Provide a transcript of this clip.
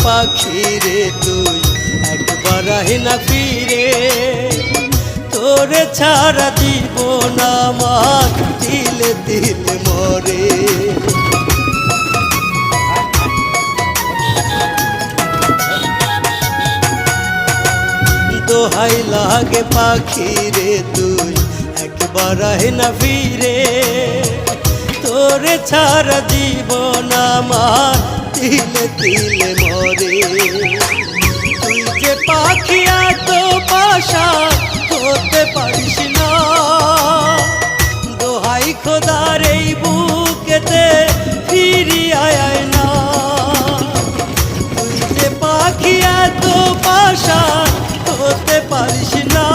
পাখি রে তুই একবার আহি না ফিরে, তোরে ছাড়া জীবন আমার তিলে তিলে মরে। দোহাই লাগে পাখি রে তুই একবার আহি না ফিরে, তোরে ছাড়া জীবন আমার তিলে তিলে মরে। তুই যে পাখি এত পাশা হতে পারিস না, দোহাই খোদার এই বুকেতে ফিরি আয় না। তুই যে পাখি এত পাশা হতে পারিস না,